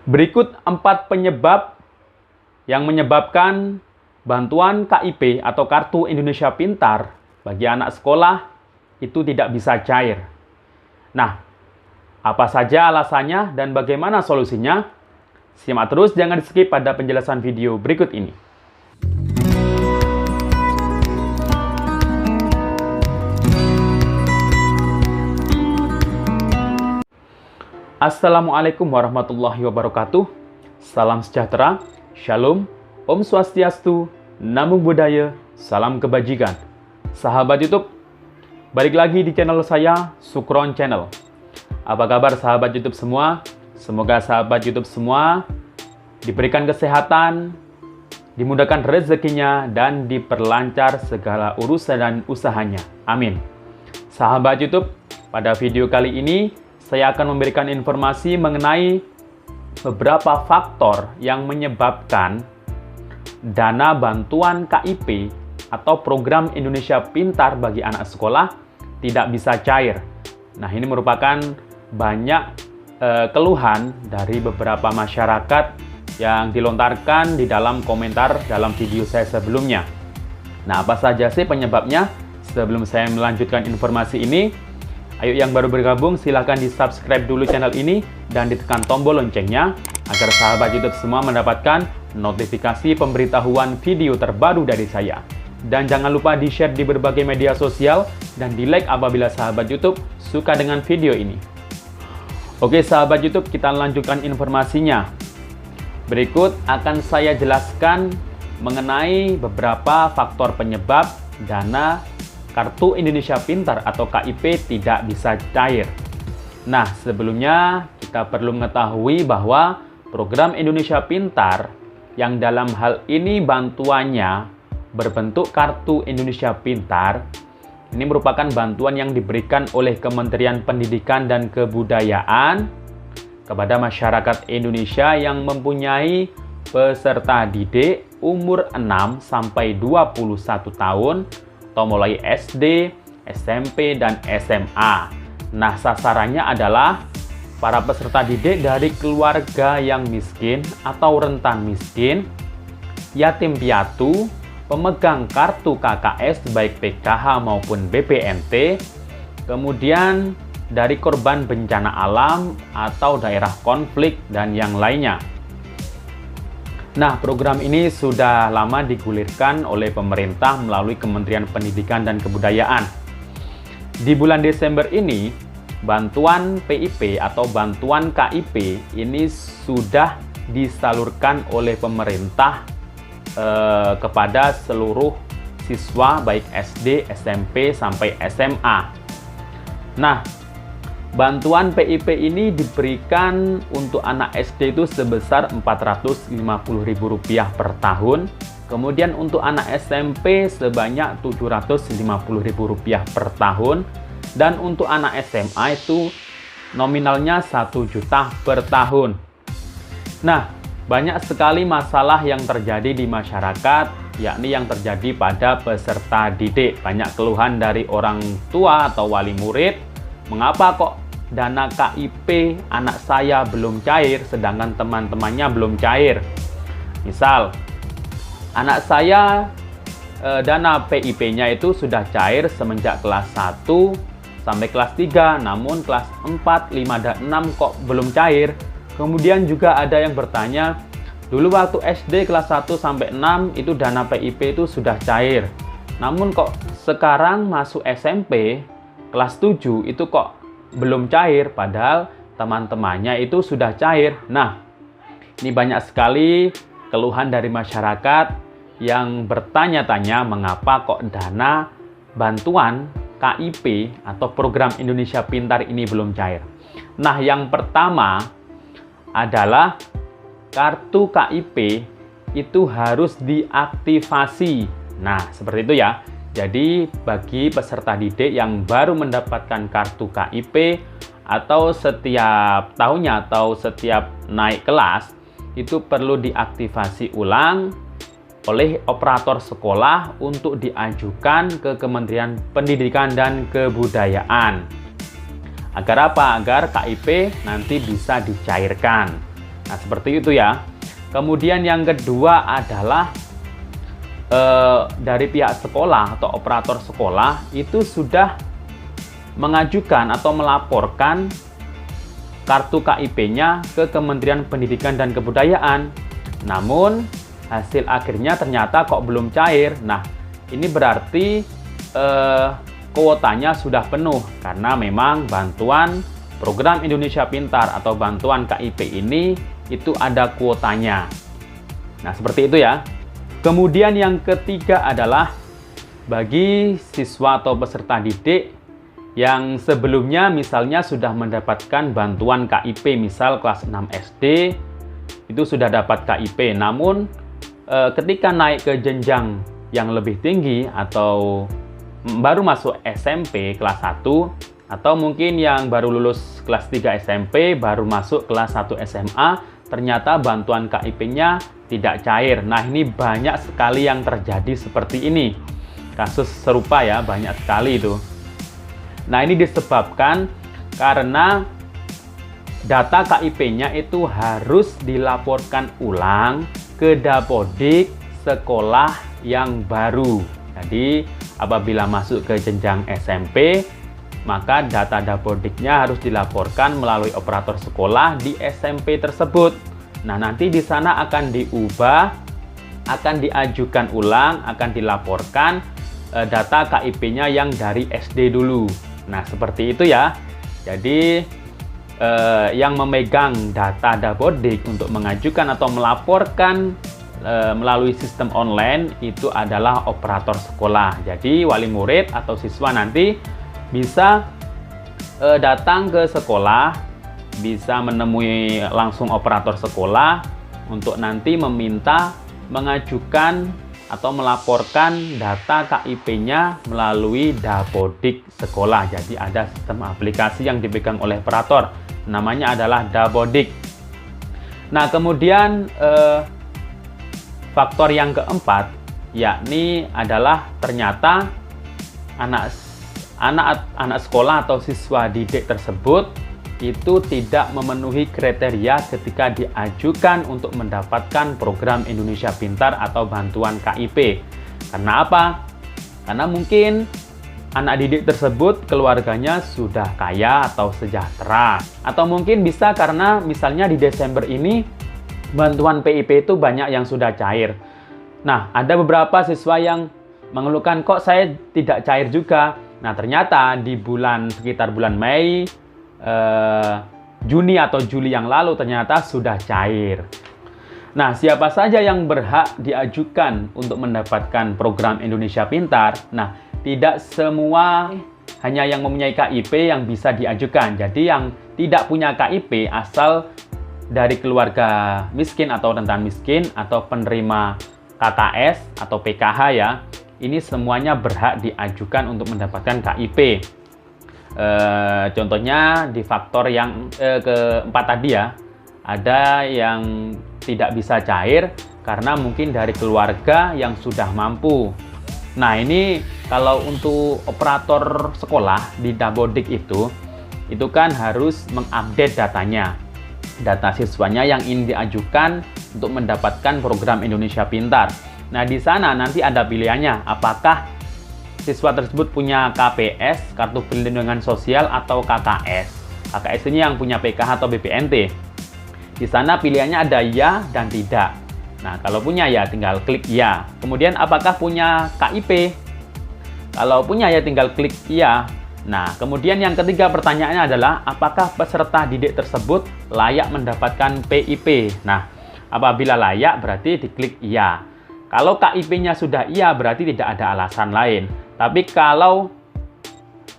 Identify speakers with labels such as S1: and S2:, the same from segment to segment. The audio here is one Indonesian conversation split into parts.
S1: Berikut 4 penyebab yang menyebabkan bantuan KIP atau Kartu Indonesia Pintar bagi anak sekolah itu tidak bisa cair. Nah, apa saja alasannya dan bagaimana solusinya? Simak terus, jangan di-skip pada penjelasan video berikut ini. Assalamualaikum warahmatullahi wabarakatuh. Salam sejahtera, Shalom, Om Swastiastu, Namo Buddhaya, salam kebajikan. Sahabat YouTube, balik lagi di channel saya, Sukron Channel. Apa kabar sahabat YouTube semua? Semoga sahabat YouTube semua diberikan kesehatan, dimudahkan rezekinya, dan diperlancar segala urusan dan usahanya. Amin. Sahabat YouTube, pada video kali ini saya akan memberikan informasi mengenai beberapa faktor yang menyebabkan dana bantuan KIP atau Program Indonesia Pintar bagi anak sekolah tidak bisa cair. Nah, ini merupakan banyak keluhan dari beberapa masyarakat yang dilontarkan di dalam komentar dalam video saya sebelumnya. Nah, apa saja sih penyebabnya? Sebelum saya melanjutkan informasi ini, ayo yang baru bergabung silahkan di-subscribe dulu channel ini dan ditekan tombol loncengnya agar sahabat YouTube semua mendapatkan notifikasi pemberitahuan video terbaru dari saya. Dan jangan lupa di-share di berbagai media sosial dan di-like apabila sahabat YouTube suka dengan video ini. Oke sahabat YouTube, kita lanjutkan informasinya. Berikut akan saya jelaskan mengenai beberapa faktor penyebab dana Kartu Indonesia Pintar atau KIP tidak bisa cair. Nah, sebelumnya kita perlu mengetahui bahwa Program Indonesia Pintar yang dalam hal ini bantuannya berbentuk Kartu Indonesia Pintar, ini merupakan bantuan yang diberikan oleh Kementerian Pendidikan dan Kebudayaan kepada masyarakat Indonesia yang mempunyai peserta didik umur 6 sampai 21 tahun atau mulai SD, SMP, dan SMA. Nah, sasarannya adalah para peserta didik dari keluarga yang miskin atau rentan miskin, yatim piatu, pemegang kartu KKS baik PKH maupun BPNT, kemudian dari korban bencana alam atau daerah konflik dan yang lainnya. Nah, program ini sudah lama digulirkan oleh pemerintah melalui Kementerian Pendidikan dan Kebudayaan. Di bulan Desember ini, bantuan PIP atau bantuan KIP ini sudah disalurkan oleh pemerintah kepada seluruh siswa baik SD, SMP, sampai SMA. Nah, bantuan PIP ini diberikan untuk anak SD itu sebesar Rp450.000 per tahun. Kemudian untuk anak SMP sebanyak Rp750.000 per tahun. Dan untuk anak SMA itu nominalnya 1 juta per tahun. Nah, banyak sekali masalah yang terjadi di masyarakat, yakni yang terjadi pada peserta didik. Banyak keluhan dari orang tua atau wali murid. Mengapa kok dana KIP anak saya belum cair sedangkan teman-temannya belum cair? Misal, anak saya dana PIP-nya itu sudah cair semenjak kelas 1 sampai kelas 3, namun kelas 4, 5, dan 6 kok belum cair. Kemudian juga ada yang bertanya, dulu waktu SD kelas 1 sampai 6 itu dana PIP itu sudah cair. Namun kok sekarang masuk SMP kelas 7 itu kok belum cair, padahal teman-temannya itu sudah cair. Nah, ini banyak sekali keluhan dari masyarakat yang bertanya-tanya mengapa kok dana bantuan KIP atau Program Indonesia Pintar ini belum cair. Nah, yang pertama adalah kartu KIP itu harus diaktifasi. Nah, seperti itu ya. Jadi, bagi peserta didik yang baru mendapatkan kartu KIP atau setiap tahunnya atau setiap naik kelas, itu perlu diaktifasi ulang oleh operator sekolah untuk diajukan ke Kementerian Pendidikan dan Kebudayaan. Agar apa? Agar KIP nanti bisa dicairkan. Nah, seperti itu ya. Kemudian yang kedua adalah dari pihak sekolah atau operator sekolah itu sudah mengajukan atau melaporkan kartu KIP-nya ke Kementerian Pendidikan dan Kebudayaan. Namun hasil akhirnya ternyata kok belum cair. Nah, ini berarti kuotanya sudah penuh karena memang bantuan program Indonesia Pintar atau bantuan KIP ini itu ada kuotanya. Nah, seperti itu ya. Kemudian yang ketiga adalah bagi siswa atau peserta didik yang sebelumnya misalnya sudah mendapatkan bantuan KIP, misal kelas 6 SD itu sudah dapat KIP, namun ketika naik ke jenjang yang lebih tinggi atau baru masuk SMP kelas 1 atau mungkin yang baru lulus kelas 3 SMP baru masuk kelas 1 SMA, ternyata bantuan KIP-nya tidak cair. Nah, ini banyak sekali yang terjadi seperti ini. Kasus serupa ya, banyak sekali itu. Nah, ini disebabkan karena data KIP-nya itu harus dilaporkan ulang ke Dapodik sekolah yang baru. Jadi, apabila masuk ke jenjang SMP, maka data Dapodiknya harus dilaporkan melalui operator sekolah di SMP tersebut. Nah, nanti di sana akan diubah, akan diajukan ulang, akan dilaporkan data KIP-nya yang dari SD dulu. Nah, seperti itu ya. Jadi, yang memegang data Dapodik untuk mengajukan atau melaporkan melalui sistem online itu adalah operator sekolah. Jadi, wali murid atau siswa nanti bisa datang ke sekolah, bisa menemui langsung operator sekolah untuk nanti meminta mengajukan atau melaporkan data KIP-nya melalui Dapodik sekolah. Jadi ada sistem aplikasi yang dipegang oleh operator, namanya adalah Dapodik. Nah, kemudian faktor yang keempat yakni adalah ternyata anak sekolah atau siswa didik tersebut itu tidak memenuhi kriteria ketika diajukan untuk mendapatkan program Indonesia Pintar atau bantuan KIP. Karena apa? Karena mungkin anak didik tersebut keluarganya sudah kaya atau sejahtera. Atau mungkin bisa karena misalnya di Desember ini bantuan PIP itu banyak yang sudah cair. Nah, ada beberapa siswa yang mengeluhkan, kok saya tidak cair juga. Nah, ternyata di sekitar bulan Mei, Juni atau Juli yang lalu ternyata sudah cair. Nah, siapa saja yang berhak diajukan untuk mendapatkan program Indonesia Pintar? Nah, tidak semua hanya yang mempunyai KIP yang bisa diajukan. Jadi yang tidak punya KIP asal dari keluarga miskin atau rentan miskin atau penerima KKS atau PKH ya, ini semuanya berhak diajukan untuk mendapatkan KIP. Contohnya di faktor yang keempat tadi ya, ada yang tidak bisa cair karena mungkin dari keluarga yang sudah mampu. Nah, ini kalau untuk operator sekolah di Dapodik itu kan harus mengupdate datanya, data siswanya yang ingin diajukan untuk mendapatkan program Indonesia Pintar. Nah, di sana nanti ada pilihannya, apakah siswa tersebut punya KPS, Kartu Perlindungan Sosial, atau KKS. KKS ini yang punya PKH atau BPNT. Di sana pilihannya ada ya dan tidak. Nah, kalau punya ya tinggal klik ya. Kemudian apakah punya KIP? Kalau punya ya tinggal klik ya. Nah, kemudian yang ketiga pertanyaannya adalah apakah peserta didik tersebut layak mendapatkan PIP? Nah, apabila layak berarti diklik iya. Kalau KIP-nya sudah iya berarti tidak ada alasan lain. Tapi kalau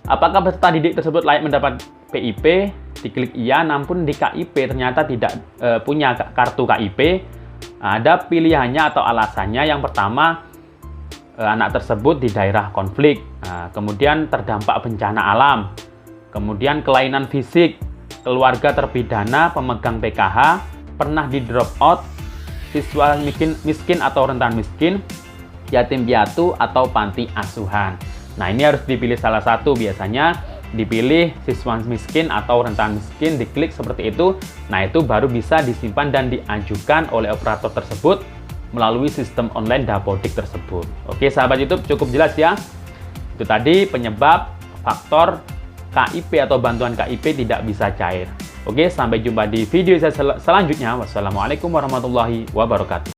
S1: apakah peserta didik tersebut layak mendapat PIP, diklik iya, namun di KIP ternyata tidak punya kartu KIP, ada pilihannya atau alasannya. Yang pertama, anak tersebut di daerah konflik, kemudian terdampak bencana alam, kemudian kelainan fisik, keluarga terpidana, pemegang PKH, pernah di drop out, siswa miskin atau rentan miskin, yatim piatu, atau panti asuhan. Nah, ini harus dipilih salah satu. Biasanya dipilih siswa miskin atau rentan miskin, diklik seperti itu. Nah, itu baru bisa disimpan dan diajukan oleh operator tersebut melalui sistem online Dapodik tersebut. Oke, sahabat YouTube, cukup jelas ya. Itu tadi penyebab faktor KIP atau bantuan KIP tidak bisa cair. Oke, sampai jumpa di video saya selanjutnya. Wassalamualaikum warahmatullahi wabarakatuh.